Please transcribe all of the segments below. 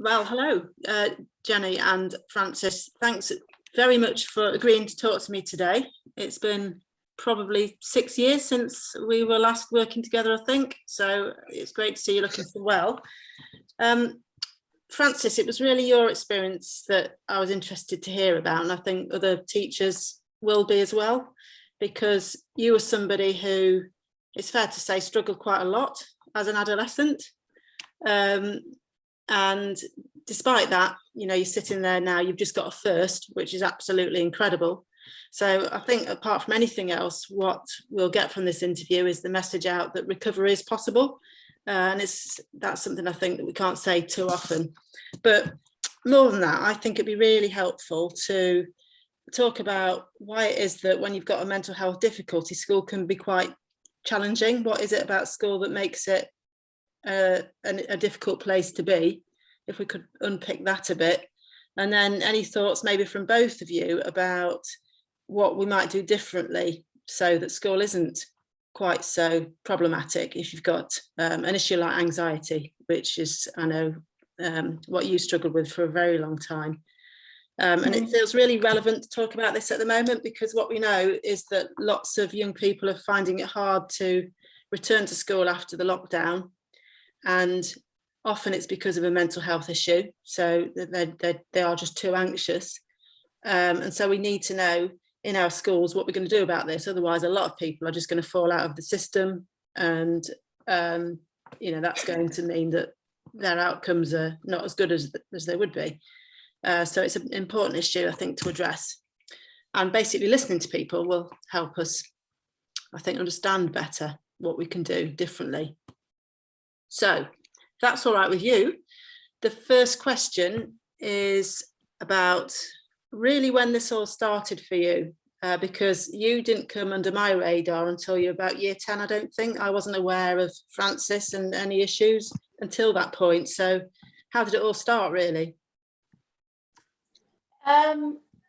Well, hello, Jenny and Francis. Thanks very much for agreeing to talk to me today. It's been probably 6 years since we were last working together, I think. So it's great to see you looking so well. Francis, it was really your experience that I was interested to hear about, and I think other teachers will be as well, because you were somebody who, it's fair to say, struggled quite a lot as an adolescent. And despite that, you know, you're sitting there now, you've just got a first, which is absolutely incredible. So I think apart from anything else, what we'll get from this interview is the message out that recovery is possible. And that's something I think that we can't say too often. But more than that, I think it'd be really helpful to talk about why it is that when you've got a mental health difficulty, school can be quite challenging. What is it about school that makes it a difficult place to be? If we could unpick that a bit. And then any thoughts maybe from both of you about what we might do differently so that school isn't quite so problematic if you've got an issue like anxiety, which is, I know, what you struggled with for a very long time. And it feels really relevant to talk about this at the moment, because what we know is that lots of young people are finding it hard to return to school after the lockdown, and often it's because of a mental health issue. So they are just too anxious. And so we need to know in our schools what we're going to do about this. Otherwise, a lot of people are just going to fall out of the system. And, you know, that's going to mean that their outcomes are not as good as they would be. So it's an important issue, I think, to address. And basically listening to people will help us, I think, understand better what we can do differently. So if that's all right with you, the first question is about really when this all started for you, because you didn't come under my radar until you were about year 10, I don't think. I wasn't aware of Francis and any issues until that point. So how did it all start, really?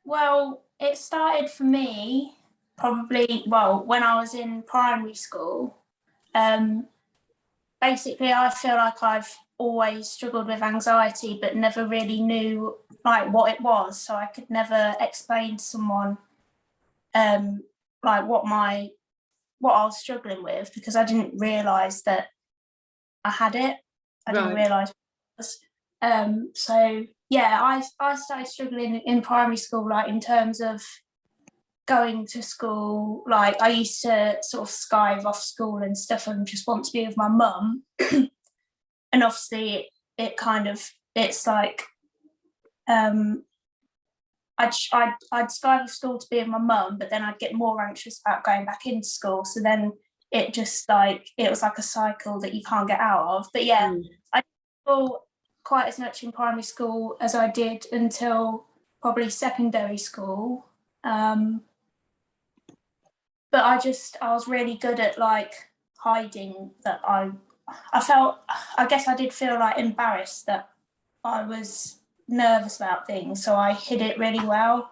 Well, it started for me probably, when I was in primary school. Basically, I feel like I've always struggled with anxiety, but never really knew like what it was. So I could never explain to someone like what I was struggling with, because I didn't realise that I had it. I didn't realise what it was. So yeah, I started struggling in primary school, like in terms of going to school. Like I used to sort of skive off school and stuff and just want to be with my mum. And obviously it's like I'd skive off school to be with my mum, but then I'd get more anxious about going back into school. So then it just like, it was like a cycle that you can't get out of. But yeah, I didn't feel quite as much in primary school as I did until probably secondary school. But I was really good at like hiding that I guess I did feel like embarrassed that I was nervous about things, so I hid it really well.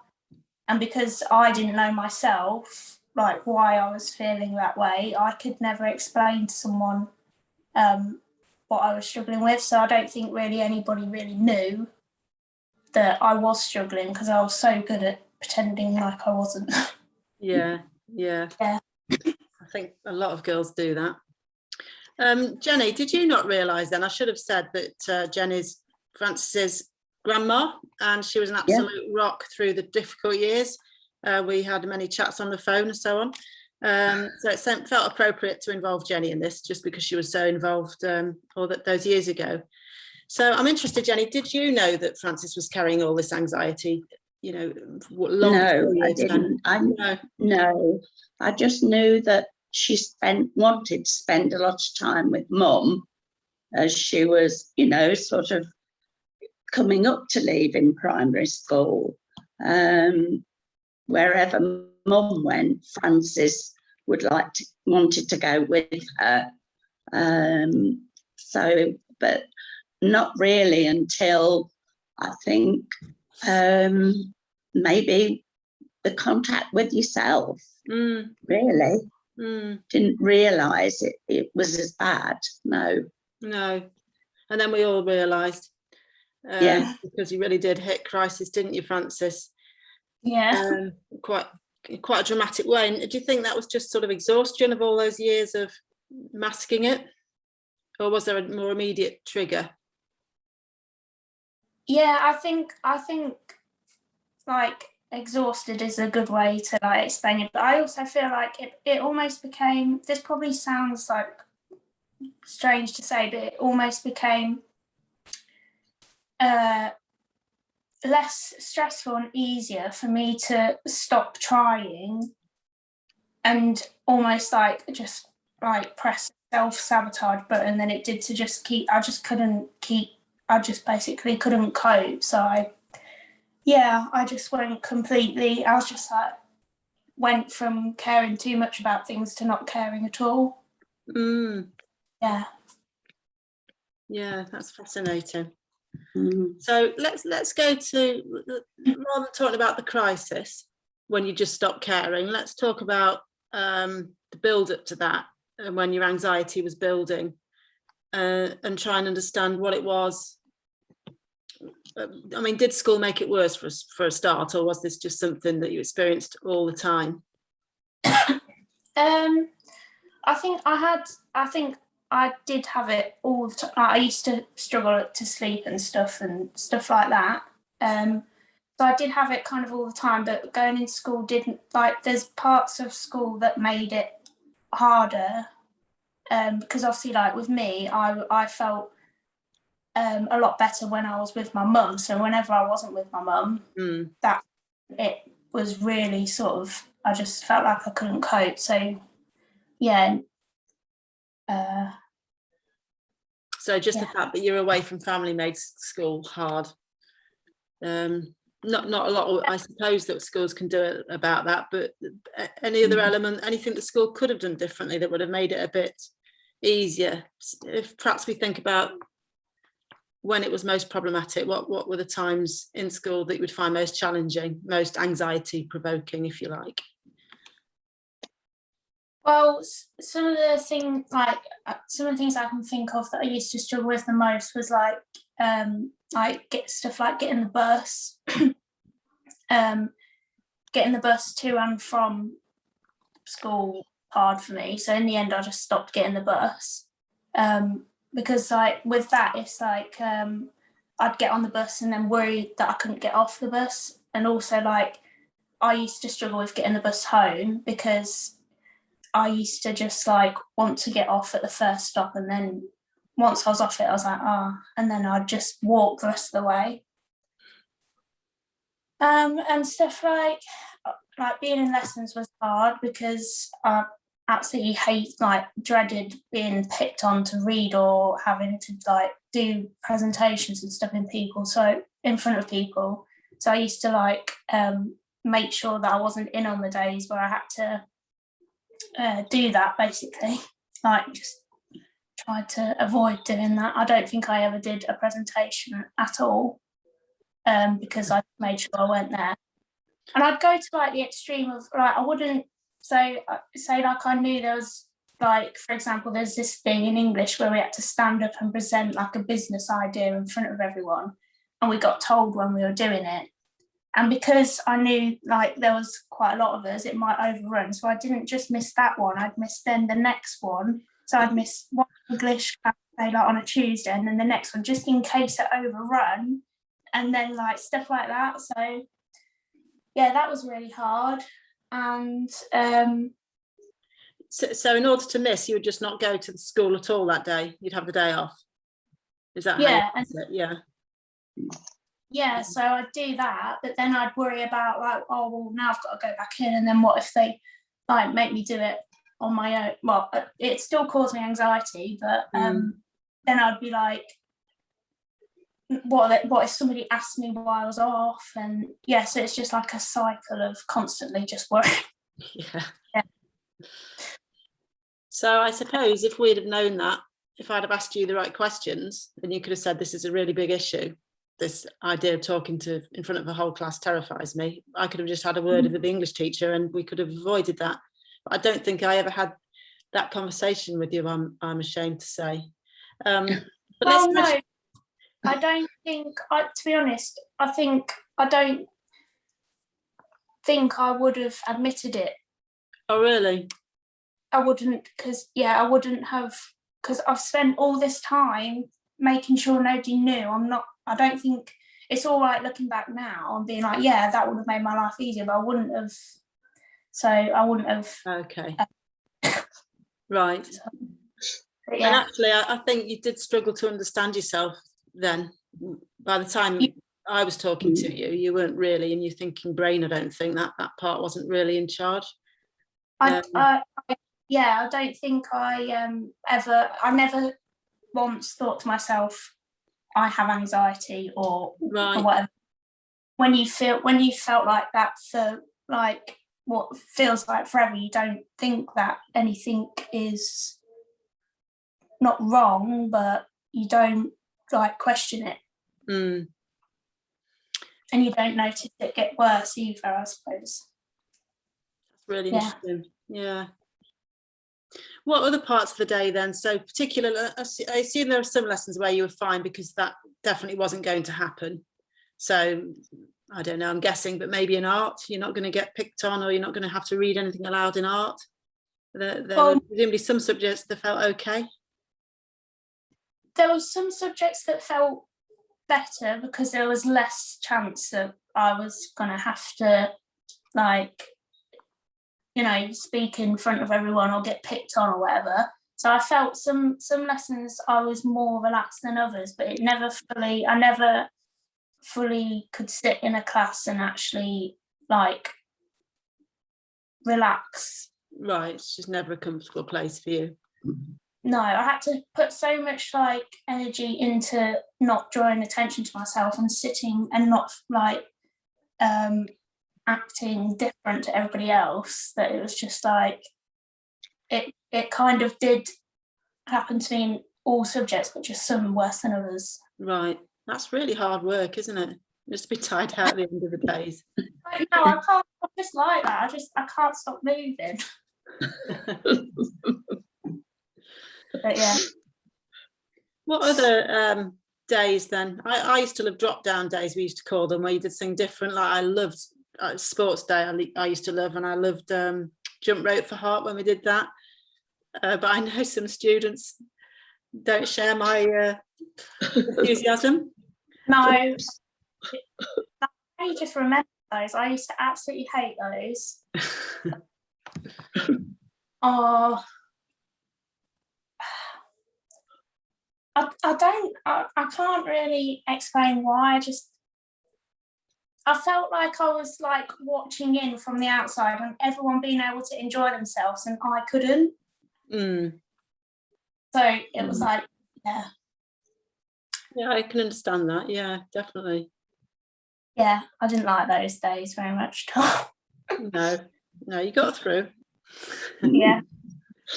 And because I didn't know myself, like why I was feeling that way, I could never explain to someone what I was struggling with. So I don't think really anybody really knew that I was struggling, because I was so good at pretending like I wasn't. Yeah. I think a lot of girls do that. Jenny, did you not realise then? I should have said that Jenny's Francis's grandma, and she was an absolute rock through the difficult years. We had many chats on the phone and so on. So it felt appropriate to involve Jenny in this, just because she was so involved those years ago. So I'm interested, Jenny, did you know that Francis was carrying all this anxiety? You know, no, I didn't. No, I just knew that she wanted to spend a lot of time with Mum, as she was, you know, sort of coming up to leaving primary school. Wherever Mum went, Francis wanted to go with her. But not really until I think maybe the contact with yourself. Really. Didn't realise it was as bad. No. And then we all realised. because you really did hit crisis, didn't you, Frances? Yeah. Quite a dramatic way. And do you think that was just sort of exhaustion of all those years of masking it, or was there a more immediate trigger? Yeah, I think like exhausted is a good way to like explain it, but I also feel like it almost became, this probably sounds like strange to say, but it almost became less stressful and easier for me to stop trying and almost like just like press self-sabotage button than it did to just keep, I just basically couldn't cope. So I just went completely, I was just like, went from caring too much about things to not caring at all. Yeah, that's fascinating. So let's go to, rather than talking about the crisis when you just stopped caring, let's talk about the build up to that, and when your anxiety was building, and try and understand what it was. I mean, did school make it worse for a start, or was this just something that you experienced all the time? I think I did have it all the time. I used to struggle to sleep and stuff like that. So I did have it kind of all the time, but going into school didn't, like, there's parts of school that made it harder. Because obviously, like with me, I felt a lot better when I was with my mum. So whenever I wasn't with my mum, that it was really sort of, I just felt like I couldn't cope. So yeah. So just the fact that you're away from family made school hard. Not a lot, I suppose, that schools can do about that, but any other element, anything that school could have done differently that would have made it a bit easier? If perhaps we think about when it was most problematic, what were the times in school that you would find most challenging, most anxiety provoking, if you like? Well, some of the things I can think of that I used to struggle with the most was like get stuff like getting the bus, getting the bus to and from school hard for me. So in the end, I just stopped getting the bus, because like with that, it's like I'd get on the bus and then worry that I couldn't get off the bus, and also like I used to struggle with getting the bus home because I used to just like want to get off at the first stop, and then once I was off it, I was like, and then I'd just walk the rest of the way. And stuff like being in lessons was hard because I absolutely dreaded being picked on to read or having to like do presentations and stuff in front of people. So I used to like make sure that I wasn't in on the days where I had to do that, basically. Like just tried to avoid doing that. I don't think I ever did a presentation at all, because I made sure I went there. And I'd go to like the extreme of like, I wouldn't say like I knew there was like, for example, there's this thing in English where we had to stand up and present like a business idea in front of everyone, and we got told when we were doing it. And because I knew like there was quite a lot of us, it might overrun. So I didn't just miss that one, I'd miss then the next one. So I'd miss one English class, say like on a Tuesday, and then the next one, just in case it overrun, and then like stuff like that. So yeah, that was really hard. And so in order to miss, you would just not go to the school at all that day? You'd have the day off? Is that Yeah, so I'd do that, but then I'd worry about like, oh well, now I've got to go back in, and then what if they like make me do it on my own? Well, it still caused me anxiety, but then I'd be like, what if somebody asked me why I was off? And yeah, so it's just like a cycle of constantly just worrying. Yeah. So I suppose if we'd have known that, if I'd have asked you the right questions, then you could have said, this is a really big issue. This idea of talking in front of a whole class terrifies me. I could have just had a word with the English teacher and we could have avoided that. But I don't think I ever had that conversation with you, I'm ashamed to say. But well, no. I don't think, to be honest, I don't think I would have admitted it. Oh, really? I wouldn't, because I've spent all this time making sure nobody knew. I don't think it's all right looking back now and being like, yeah, that would have made my life easier, but I wouldn't have. Okay. Right. But yeah. And actually, I think you did struggle to understand yourself then. By the time I was talking to you, you weren't really in your thinking brain. I don't think that part wasn't really in charge. I don't think I never once thought to myself, I have anxiety or whatever. When you felt like that for like what feels like forever, you don't think that anything is not wrong, but you don't like question it. Mm. And you don't notice it get worse either, I suppose. That's really interesting. Yeah. What other parts of the day then? So particularly, I assume there are some lessons where you were fine because that definitely wasn't going to happen. So I don't know, I'm guessing, but maybe in art, you're not going to get picked on, or you're not going to have to read anything aloud in art. There were presumably some subjects that felt okay. There were some subjects that felt better because there was less chance that I was going to have to, like, you know, speak in front of everyone or get picked on or whatever. So I felt some lessons I was more relaxed than others, but I never fully could sit in a class and actually like relax. Right, it's just never a comfortable place for you. No, I had to put so much like energy into not drawing attention to myself and sitting and not like acting different to everybody else, that it was just like it kind of did happen to me in all subjects, but just some worse than others. Right, that's really hard work, isn't it? Just be tired out at the end of the days. No, I can't. I'm just like that. I can't stop moving. But yeah. What other days then? I used to love Dropdown days, we used to call them, where you did something different. Like I loved sports day. I used to love, and I loved jump rope for heart when we did that. But I know some students don't share my enthusiasm. No, I just remember those. I used to absolutely hate those. Oh, I can't really explain why. I felt like I was like watching in from the outside and everyone being able to enjoy themselves and I couldn't. So it was like, yeah, I can understand that. Yeah, definitely. Yeah, I didn't like those days very much at all. No, you got through. Yeah.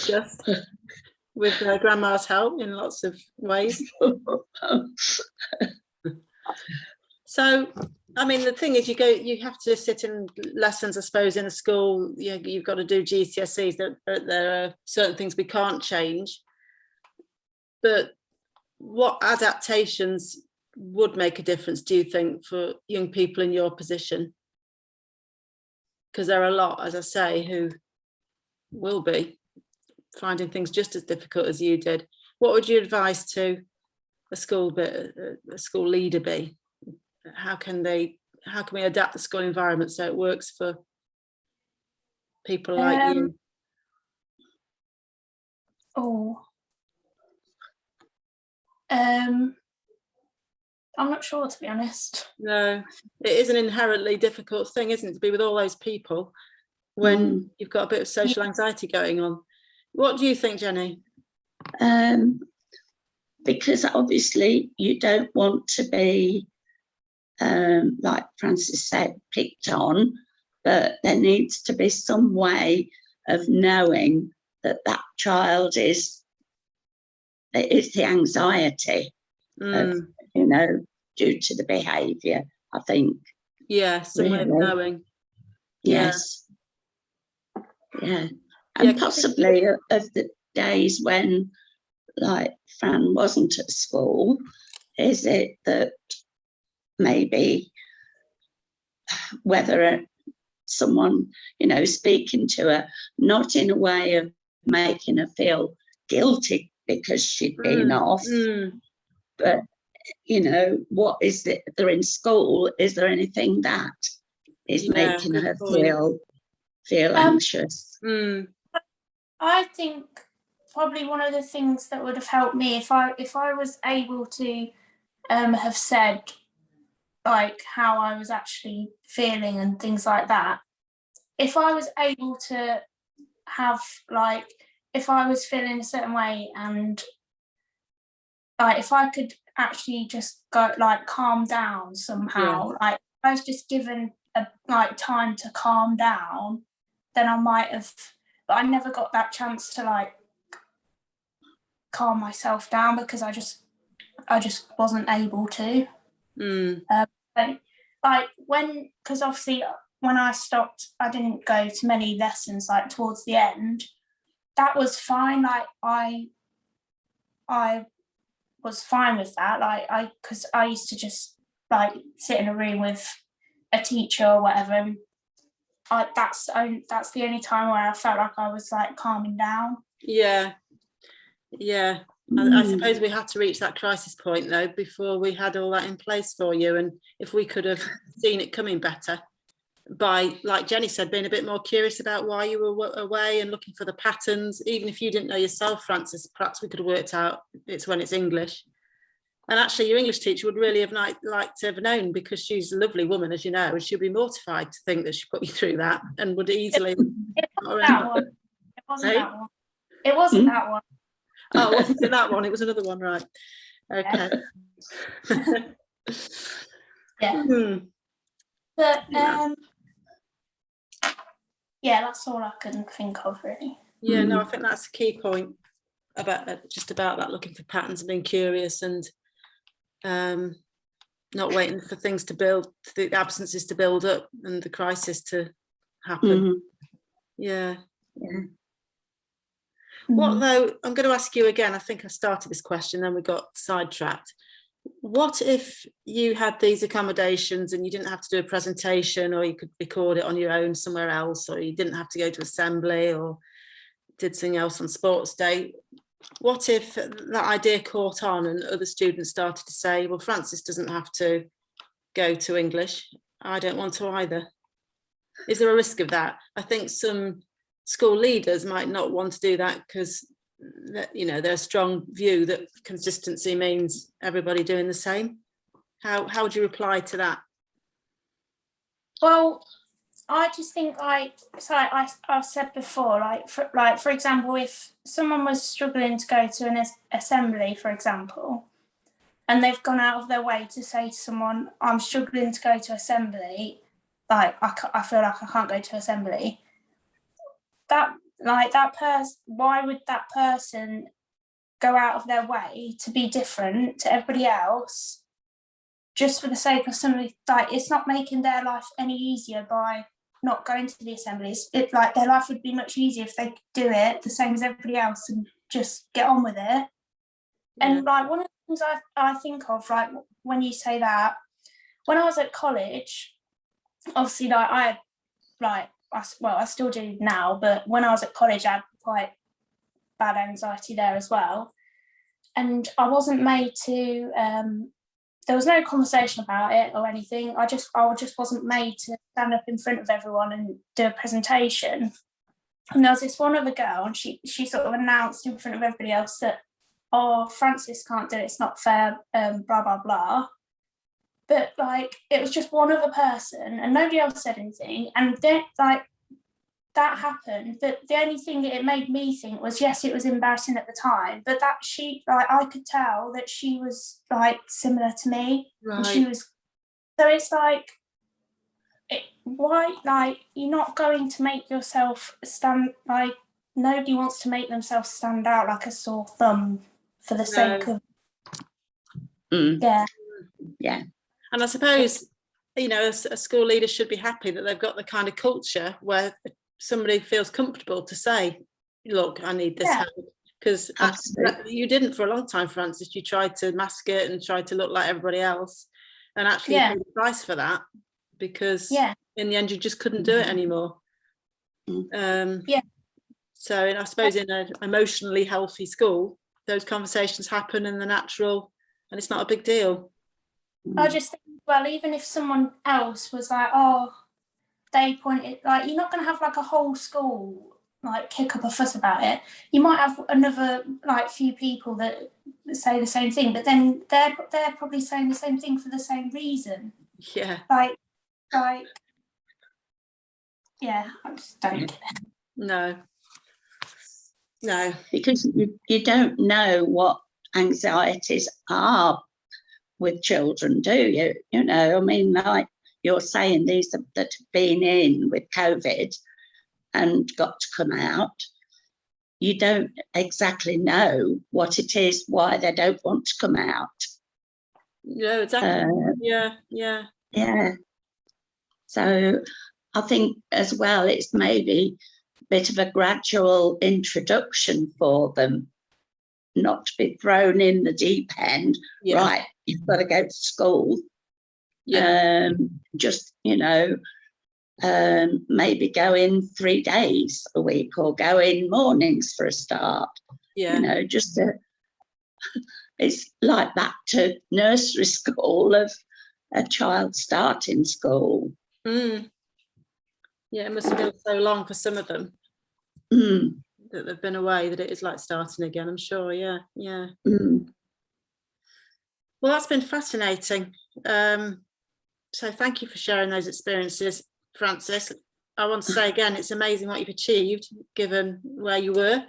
Just with grandma's help in lots of ways. So, I mean, the thing is, you have to sit in lessons, I suppose, in a school. You've got to do GCSEs. There are certain things we can't change. But what adaptations would make a difference, do you think, for young people in your position? Because there are a lot, as I say, who will be finding things just as difficult as you did. What would you advise to a school leader be? How can we adapt the school environment so it works for people like you? I'm not sure, to be honest. No, it is an inherently difficult thing, isn't it, to be with all those people when you've got a bit of social anxiety going on. What do you think, Jenny? Because obviously you don't want to be, like Francis said, picked on, but there needs to be some way of knowing that child is the anxiety of, due to the behaviour, I think. Yeah, some way of knowing. Yes. Yeah. And possibly of the days when, like, Fran wasn't at school, is it that maybe whether someone, you know, speaking to her, not in a way of making her feel guilty because she'd been off, but, you know, what is it, they're in school, is there anything that is making her feel anxious? I think probably one of the things that would have helped me if I was able to have said like how I was actually feeling and things like that. If I was able to have like, if I was feeling a certain way and like if I could actually just go like calm down somehow, like if I was just given like time to calm down, then I might have, but I never got that chance to like calm myself down because I just wasn't able to. Like when, because obviously when I stopped, I didn't go to many lessons like towards the end. That was fine. Like I was fine with that. Like because I used to just like sit in a room with a teacher or whatever. And that's the only time where I felt like I was like calming down. Yeah. I suppose we had to reach that crisis point though before we had all that in place for you, and if we could have seen it coming better by, like Jenny said, being a bit more curious about why you were away and looking for the patterns, even if you didn't know yourself, Frances, perhaps we could have worked out it's when it's English. And actually your English teacher would really have liked to have known, because she's a lovely woman, as you know, and she'd be mortified to think that she put you through that and would easily It wasn't that one. It wasn't that one. Oh, it wasn't that one, it was another one, right? Okay. But that's all I can think of really. No, I think that's a key point about just about that, looking for patterns and being curious and not waiting for things to build, the absences to build up and the crisis to happen. What though, I'm going to ask you again, I think I started this question then we got sidetracked. What if you had these accommodations and you didn't have to do a presentation, or you could record it on your own somewhere else, or you didn't have to go to assembly or did something else on sports day? What if that idea caught on and other students started to say, well, Frances doesn't have to go to English, I don't want to either? Is there a risk of that? I think some school leaders might not want to do that because, you know, there's a strong view that consistency means everybody doing the same. How would you reply to that? Well, I just think I've said before, for example, if someone was struggling to go to an assembly, for example, and they've gone out of their way to say to someone, I'm struggling to go to assembly, like I feel like I can't go to assembly, why would that person go out of their way to be different to everybody else just for the sake of somebody? Like, it's not making their life any easier by not going to the assemblies. It like their life would be much easier if they could do it the same as everybody else and just get on with it. And like one of the things I think of, like when you say that, when I was at college, obviously like I had like I still do now, but when I was at college I had quite bad anxiety there as well, and I wasn't made to there was no conversation about it or anything. I just wasn't made to stand up in front of everyone and do a presentation. And there was this one other girl, and she sort of announced in front of everybody else that, oh, Frances can't do it, it's not fair, blah blah blah. But like it was just one other person and nobody else said anything, and then like that happened. But the only thing that it made me think was, yes, it was embarrassing at the time, but that she, like, I could tell that she was like similar to me, and she was. So it's like, why? Like, you're not going to make yourself stand. Like, nobody wants to make themselves stand out like a sore thumb for the sake of. Yeah. And I suppose, you know, a school leader should be happy that they've got the kind of culture where somebody feels comfortable to say, look, I need this help. because Absolutely. you didn't for a long time, Frances. You tried to mask it and tried to look like everybody else, and actually you Yeah. paid the price for that, because Yeah. in the end you just couldn't do it anymore. Yeah. So I suppose in an emotionally healthy school, those conversations happen in the natural, and it's not a big deal. I just think, well, even if someone else was like, oh, they pointed, like, you're not going to have like a whole school like kick up a fuss about it. You might have another like few people that say the same thing, but then they're probably saying the same thing for the same reason. Yeah. Like, yeah, I just don't get it. No. Because you don't know what anxieties are with children, do you? You know, I mean, like you're saying, these that have been in with COVID and got to come out, you don't exactly know what it is, why they don't want to come out. Yeah, exactly. Yeah. So I think as well, it's maybe a bit of a gradual introduction for them, not to be thrown in the deep end. Yeah. Right, you've got to go to school. Yeah. Just, you know, maybe go in 3 days a week, or go in mornings for a start. Yeah. You know, just it's like back to nursery school of a child starting school. Yeah, it must feel so long for some of them that they've been away, that it is like starting again, I'm sure. Yeah. Well, that's been fascinating. So thank you for sharing those experiences, Frances. I want to say again, it's amazing what you've achieved given where you were.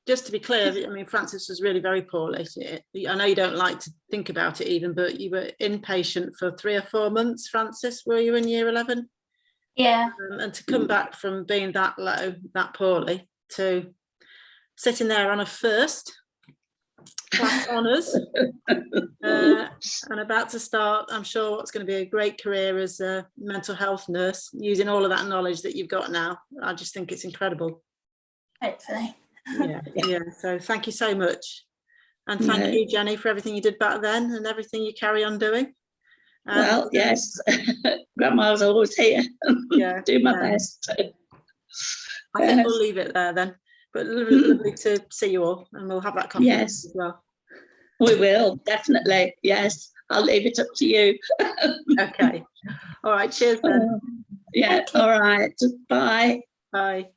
Just to be clear, I mean, Frances was really very poorly. I know you don't like to think about it even, but you were inpatient for 3 or 4 months, Frances, were you, in year 11? Yeah. And to come back from being that low, that poorly, to sitting there on a first class honours and about to start, I'm sure, what's going to be a great career as a mental health nurse, using all of that knowledge that you've got now. I just think it's incredible. Hopefully. Yeah. So thank you so much. And thank you, Jenny, for everything you did back then and everything you carry on doing. And, well, yes, Grandma's always here. Do my best. I think we'll leave it there then. But lovely to see you all, and we'll have that coffee as well. We will, definitely. Yes, I'll leave it up to you. Okay. All right. Cheers then. Yeah. All right. Bye. Bye.